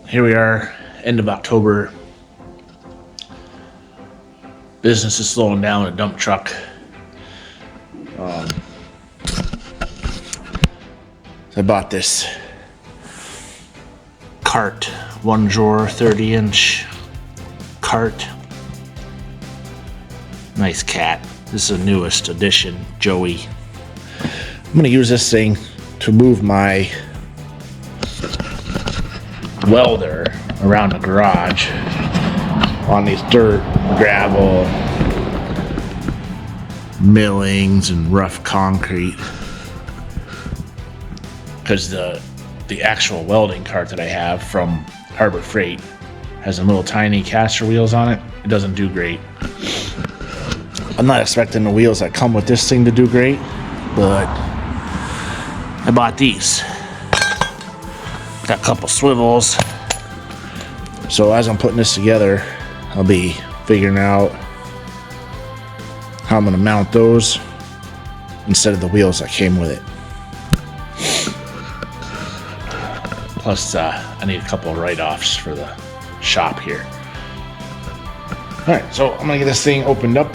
here we are, end of October. Business is slowing down. A dump truck. I bought this cart, one drawer, 30-inch cart. Nice cat. This is the newest edition, Joey. I'm gonna use this thing to move my welder around the garage on these dirt, gravel, millings, and rough concrete. Because the actual welding cart that I have from Harbor Freight has some little tiny caster wheels on it. It doesn't do great. I'm not expecting the wheels that come with this thing to do great, but I bought these. Got a couple swivels. So as I'm putting this together, I'll be figuring out how I'm gonna mount those instead of the wheels that came with it. Plus, I need a couple of write-offs for the shop here. All right, so I'm gonna get this thing opened up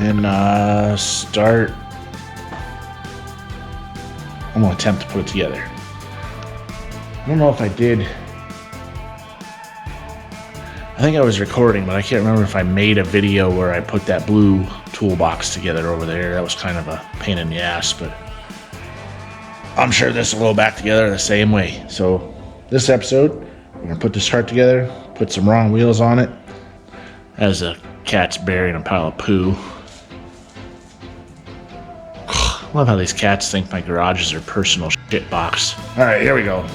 and start. I'm gonna attempt to put it together. I don't know if I did. I think I was recording, but I can't remember if I made a video where I put that blue toolbox together over there. That was kind of a pain in the ass, but I'm sure this will go back together the same way. So this episode, we're gonna put this cart together, put some wrong wheels on it, as a cat's burying a pile of poo. I love how these cats think my garage is their personal shit box. All right, here we go.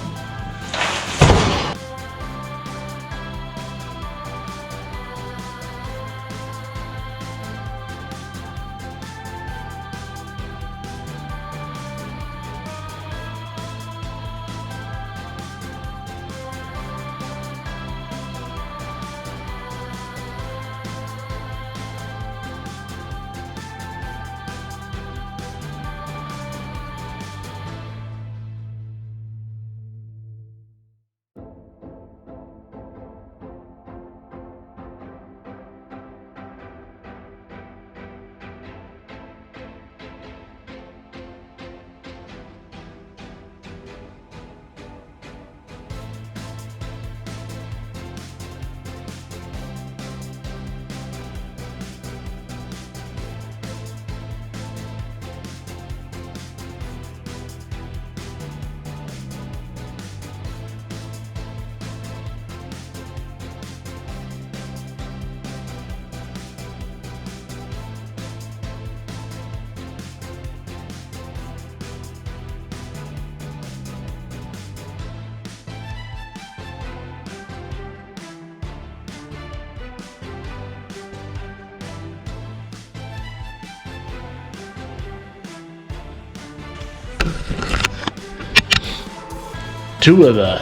Two of the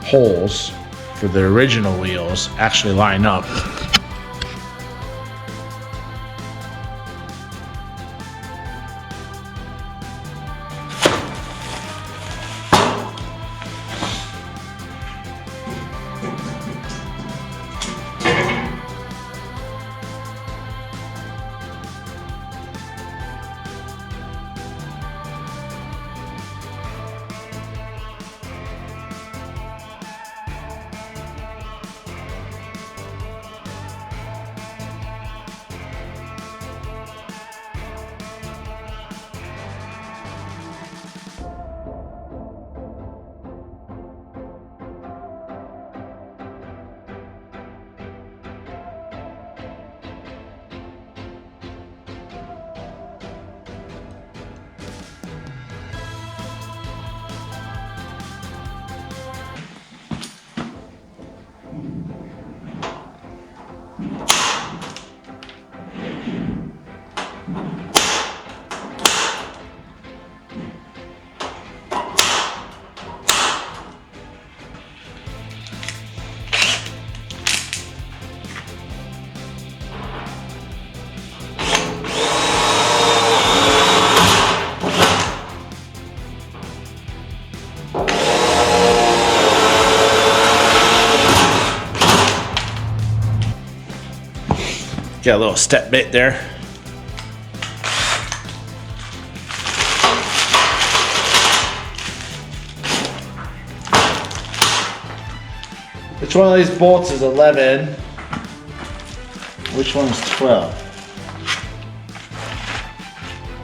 holes for the original wheels actually line up. Got a little step bit there. Which one of these bolts is 11? Which one is 12?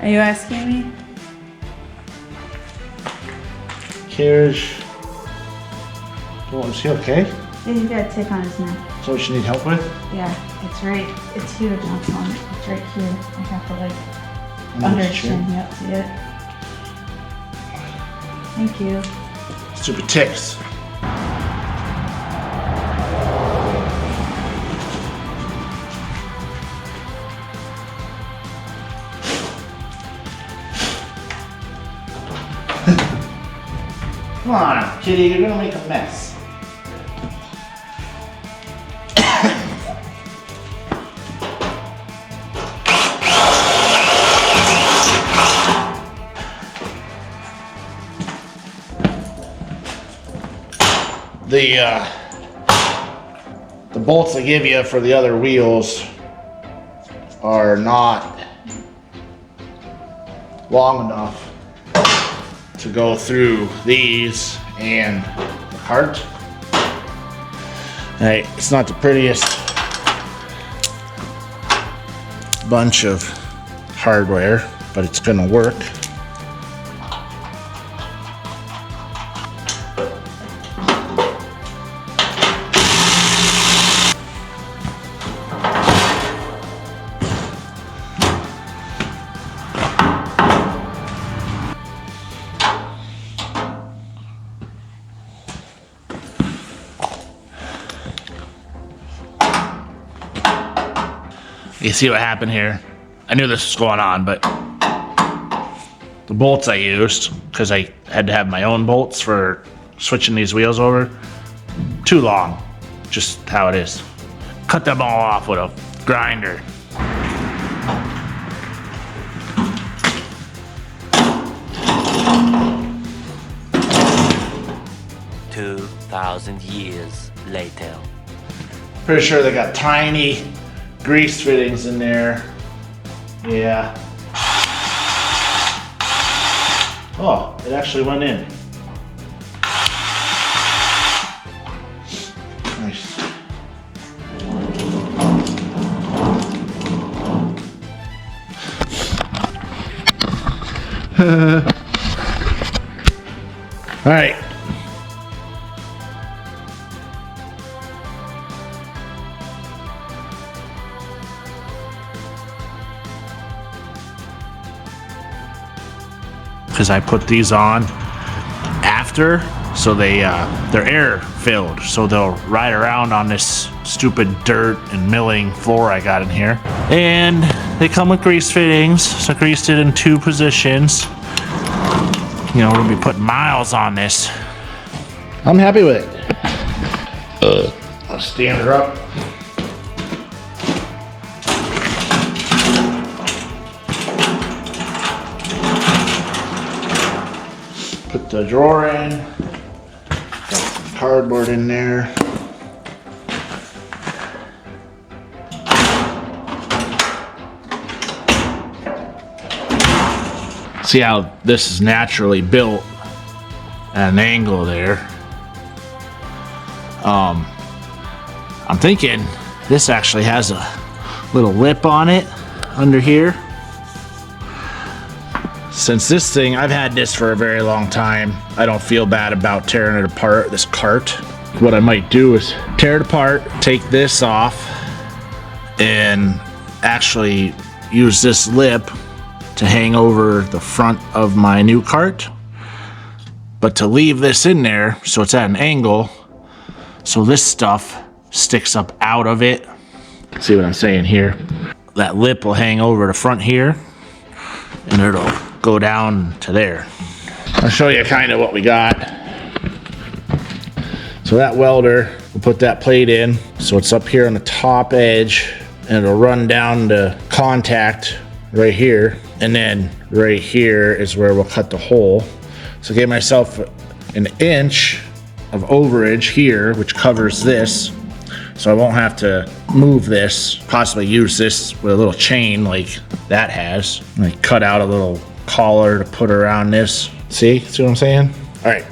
Are you asking me? Carriage. Oh, is he okay? Yeah, you got a tick on his neck. So what you need help with? Yeah, it's right. It's here, Johnson. It's right here. I have to like under his chin. Yep, see it? Thank you. Stupid ticks. Come on, kitty, you're gonna make a mess. The bolts they give you for the other wheels are not long enough to go through these and the cart. Hey, it's not the prettiest bunch of hardware, but it's gonna work. You see what happened here? I knew this was going on, but the bolts I used, because I had to have my own bolts for switching these wheels over, too long, just how it is. Cut them all off with a grinder. $2,000 years later. Pretty sure they got tiny grease fittings in there. Yeah. Oh, it actually went in. Nice. All right. Because I put these on after, so they're air filled, so they'll ride around on this stupid dirt and milling floor I got in here. And they come with grease fittings, so I greased it in 2 positions. You know, we're gonna be putting miles on this. I'm happy with it. I'll stand her up. Put the drawer in, got some cardboard in there. See how this is naturally built at an angle there. I'm thinking this actually has a little lip on it under here. Since this thing, I've had this for a very long time, I don't feel bad about tearing it apart, this cart. What I might do is tear it apart, take this off, and actually use this lip to hang over the front of my new cart. But to leave this in there, so it's at an angle, so this stuff sticks up out of it. See what I'm saying here? That lip will hang over the front here, and it'll go down to there. I'll show you kind of what we got. So that welder, we'll put that plate in. So it's up here on the top edge, and it'll run down to contact right here. And then right here is where we'll cut the hole. So I gave myself an inch of overage here, which covers this. So I won't have to move this, possibly use this with a little chain like that has. Like cut out a little collar to put around this. See what I'm saying? All right.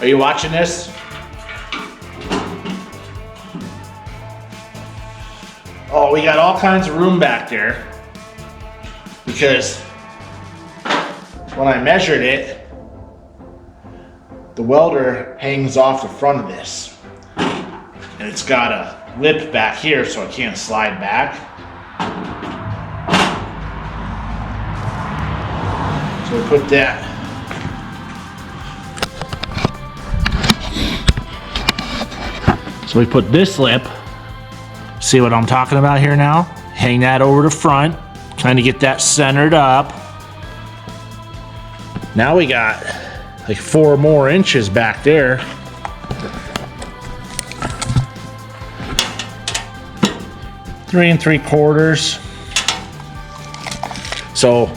Are you watching this? Oh, we got all kinds of room back there because when I measured it, the welder hangs off the front of this and it's got a lip back here so it can't slide back. So we put that. So we put this lip, see what I'm talking about here now? Hang that over the front, trying to get that centered up. Now we got like 4 more inches back there. Three and 3/4. So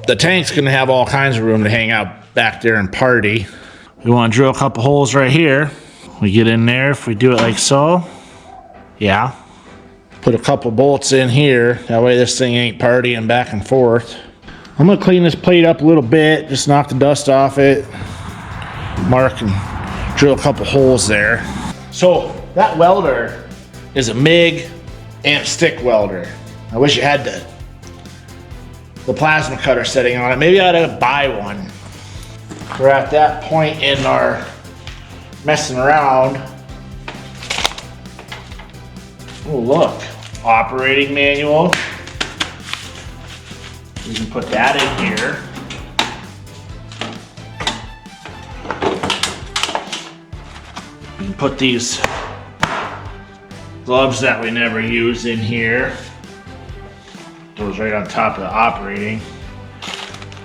the tank's gonna have all kinds of room to hang out back there and party. We wanna drill a couple holes right here. We get in there if we do it like so. Yeah. Put a couple bolts in here. That way this thing ain't partying back and forth. I'm gonna clean this plate up a little bit. Just knock the dust off it. Mark and drill a couple holes there. So that welder is a MIG and stick welder. I wish it had the plasma cutter setting on it. Maybe I ought to buy one. We're at that point in our messing around. Oh, look, operating manual. We can put that in here. We can put these gloves that we never use in here. Those right on top of the operating.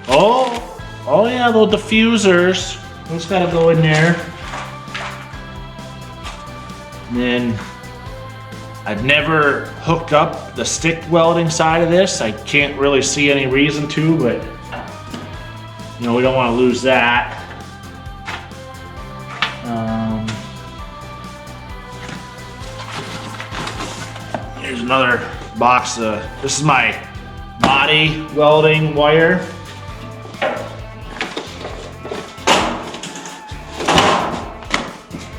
Oh yeah, those diffusers. Those gotta go in there. And then I've never hooked up the stick welding side of this. I can't really see any reason to, but you know, we don't want to lose that. Here's another box of, this is my body welding wire.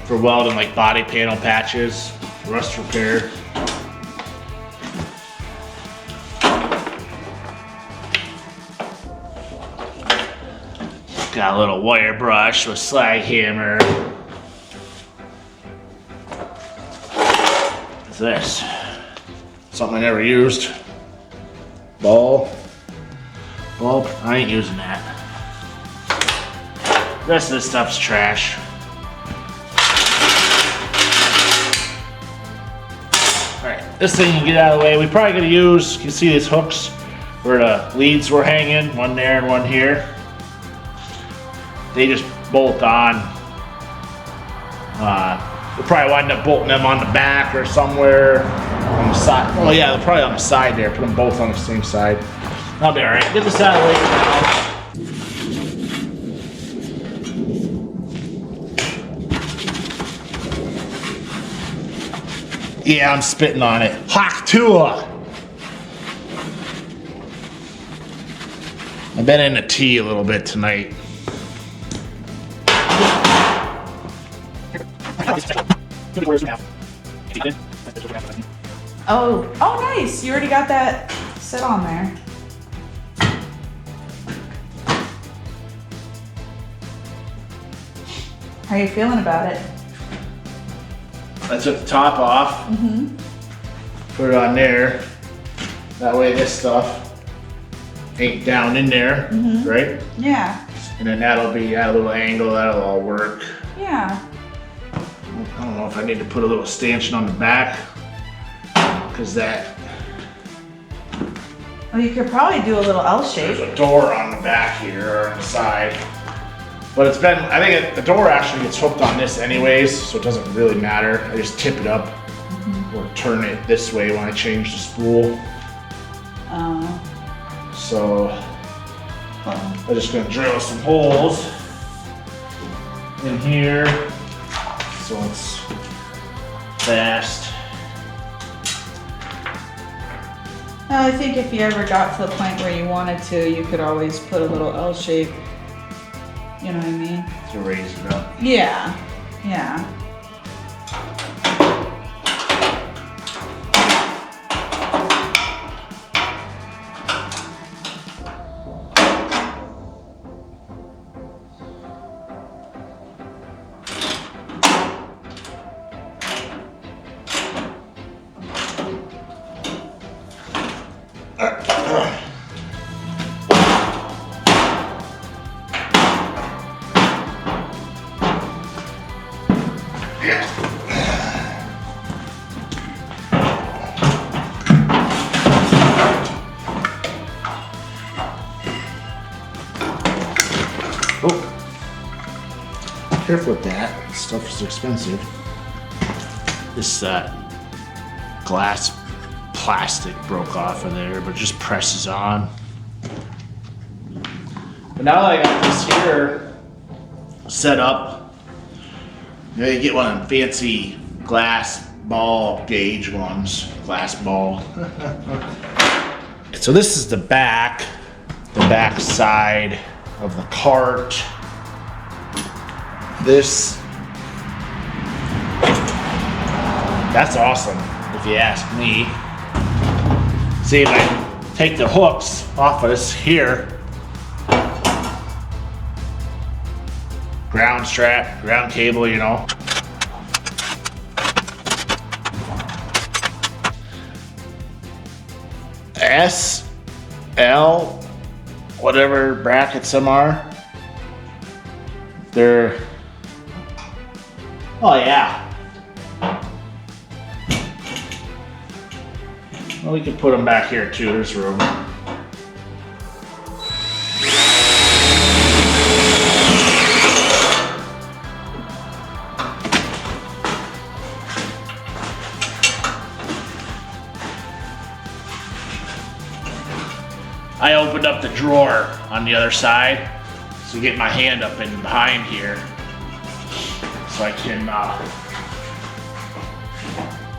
For welding like body panel patches, rust repair. Got a little wire brush with slag hammer. What's this? Something I never used. Bulb. I ain't using that. The rest of this stuff's trash. This thing can get out of the way. We probably gonna use, you can see these hooks where the leads were hanging, one there and one here. They just bolt on. We'll probably wind up bolting them on the back or somewhere on the side. Oh yeah, they're probably on the side there. Put them both on the same side. That'll be all right. Get this out of the way for now. Yeah, I'm spitting on it. Haktua! I've been in the tea a little bit tonight. Oh, nice. You already got that set on there. How are you feeling about it? I took the top off, put it on there. That way this stuff ain't down in there, right? Yeah. And then that'll be at a little angle, that'll all work. Yeah. I don't know if I need to put a little stanchion on the back, because that, Well, you could probably do a little L shape. there's a door on the back here, or on the side. But it's been, I think the door actually gets hooked on this anyways, so it doesn't really matter. I just tip it up or turn it this way when I change the spool. So I'm just gonna drill some holes in here so it's fast. Well, I think if you ever got to the point where you wanted to, you could always put a little L shape. You know what I mean? To raise it up. Yeah. Yeah. Careful with that. Stuff is expensive. This glass plastic broke off of there, but it just presses on. But now that I got this here set up, you know, you get one of them fancy glass ball gauge ones. Glass ball. So this is the back side of the cart. That's awesome, if you ask me. See, if I take the hooks off of this here, ground strap, ground cable, you know. S, L, whatever brackets some are, they're, oh yeah. Well, we can put them back here too, there's room. I opened up the drawer on the other side to get my hand up in behind here so I can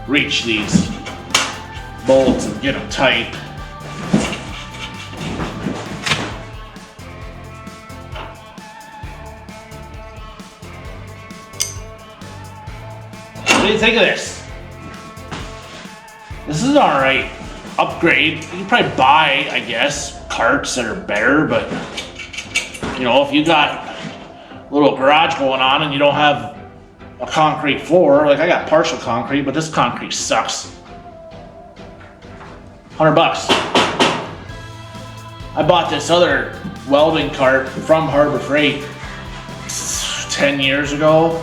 reach these bolts and get them tight. What do you think of this? This is an alright upgrade. You can probably buy, I guess, carts that are better, but you know, if you got a little garage going on and you don't have a concrete floor, like I got partial concrete, but this concrete sucks. $100. I bought this other welding cart from Harbor Freight 10 years ago,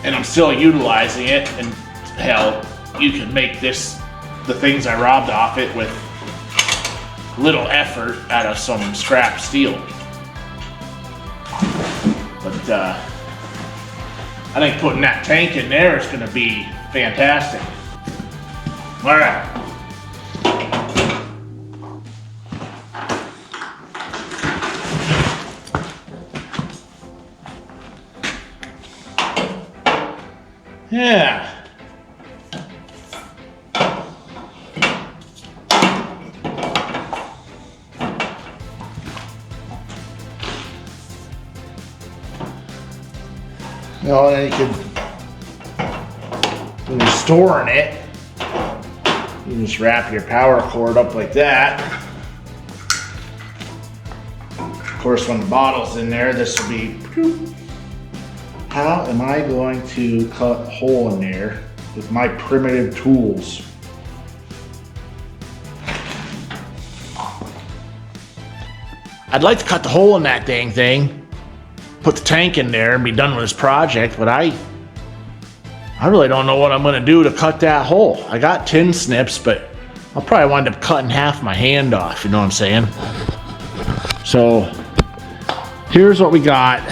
and I'm still utilizing it, and hell, you can make this, the things I robbed off it with little effort out of some scrap steel. But I think putting that tank in there is gonna be fantastic. All right. Yeah. You know, then you could, when you're storing it, you just wrap your power cord up like that. Of course, when the bottle's in there, this will be How am I going to cut a hole in there with my primitive tools? I'd like to cut the hole in that dang thing, put the tank in there and be done with this project, but I really don't know what I'm gonna do to cut that hole. I got tin snips, but I'll probably wind up cutting half my hand off, you know what I'm saying? So, here's what we got.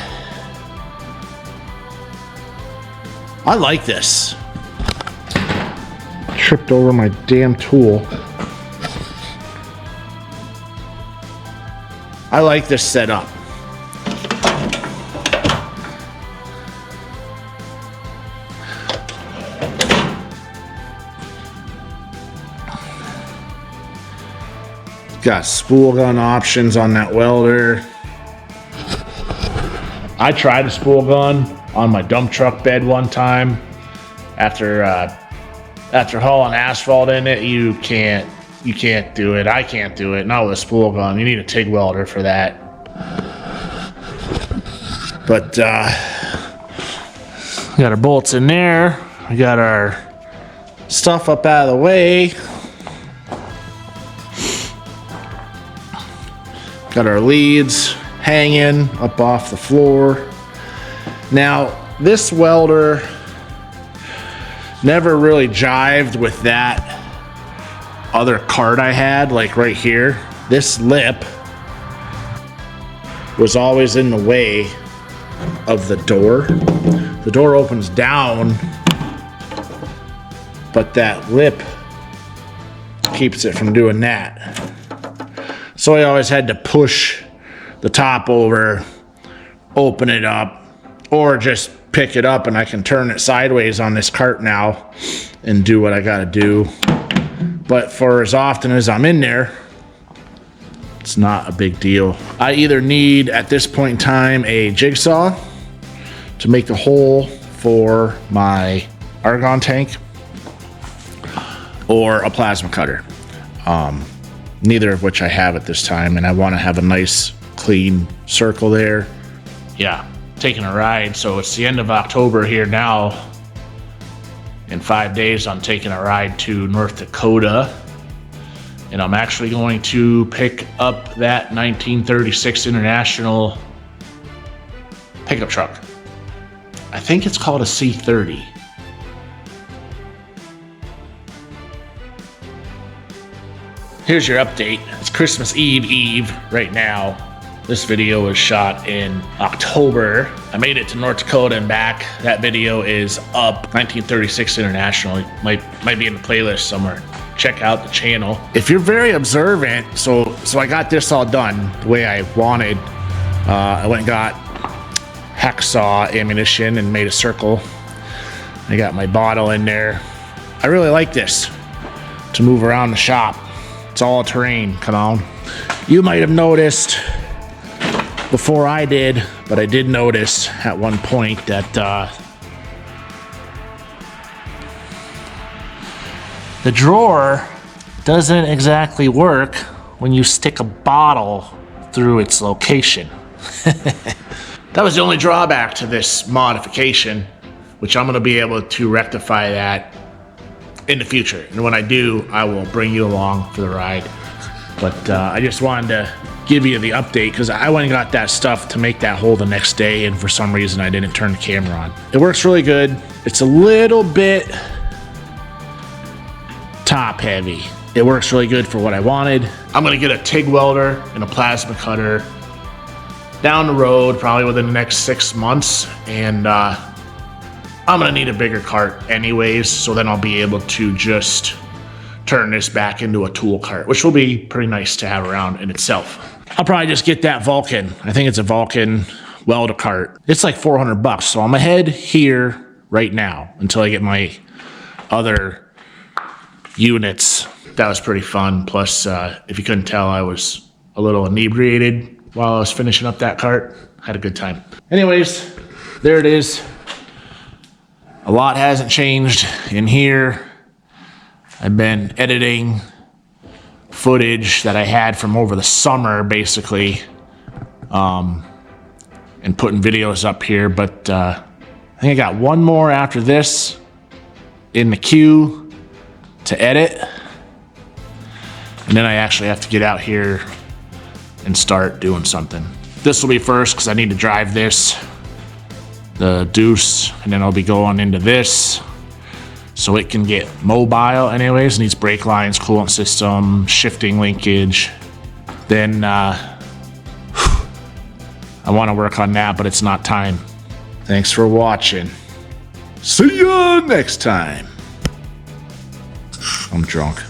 I like this. Tripped over my damn tool. I like this setup. Got spool gun options on that welder. I tried a spool gun on my dump truck bed one time. After hauling asphalt in it, you can't do it. I can't do it. Not with a spool gun. You need a TIG welder for that. But we got our bolts in there. We got our stuff up out of the way. Got our leads hanging up off the floor. Now, this welder never really jived with that other cart I had, like right here. This lip was always in the way of the door. The door opens down, but that lip keeps it from doing that. So I always had to push the top over, open it up, or just pick it up and I can turn it sideways on this cart now and do what I gotta do. But for as often as I'm in there, it's not a big deal. I either need, at this point in time, a jigsaw to make a hole for my argon tank, or a plasma cutter. Neither of which I have at this time, and I want to have a nice clean circle there. Yeah, taking a ride. So it's the end of October here now. In 5 days, I'm taking a ride to North Dakota, and I'm actually going to pick up that 1936 International pickup truck. I think it's called a C30. Here's your update. It's Christmas Eve right now. This video was shot in October. I made it to North Dakota and back. That video is up. 1936 International. It might be in the playlist somewhere. Check out the channel. If you're very observant, so I got this all done the way I wanted. I went and got hacksaw ammunition and made a circle. I got my bottle in there. I really like this to move around the shop. It's all terrain, come on. You might have noticed before I did, but I did notice at one point that the drawer doesn't exactly work when you stick a bottle through its location. That was the only drawback to this modification, which I'm gonna be able to rectify that in the future. And when I do, I will bring you along for the ride. But I just wanted to give you the update because I went and got that stuff to make that hole the next day, and for some reason I didn't turn the camera on. It works really good. It's a little bit top heavy. It works really good for what I wanted. I'm gonna get a TIG welder and a plasma cutter down the road, probably within the next 6 months, and I'm gonna need a bigger cart anyways, so then I'll be able to just turn this back into a tool cart, which will be pretty nice to have around in itself. I'll probably just get that Vulcan. I think it's a Vulcan welder cart. It's like $400, so I'm ahead here right now until I get my other units. That was pretty fun. Plus, if you couldn't tell, I was a little inebriated while I was finishing up that cart. Had a good time. Anyways, there it is. A lot hasn't changed in here. I've been editing footage that I had from over the summer, basically, and putting videos up here, but think I got one more after this in the queue to edit. And then I actually have to get out here and start doing something. This will be first because I need to drive this, the Deuce, and then I'll be going into this so it can get mobile anyways. Needs brake lines, coolant system, shifting linkage. Then I want to work on that, but it's not time. Thanks for watching. See ya next time. I'm drunk.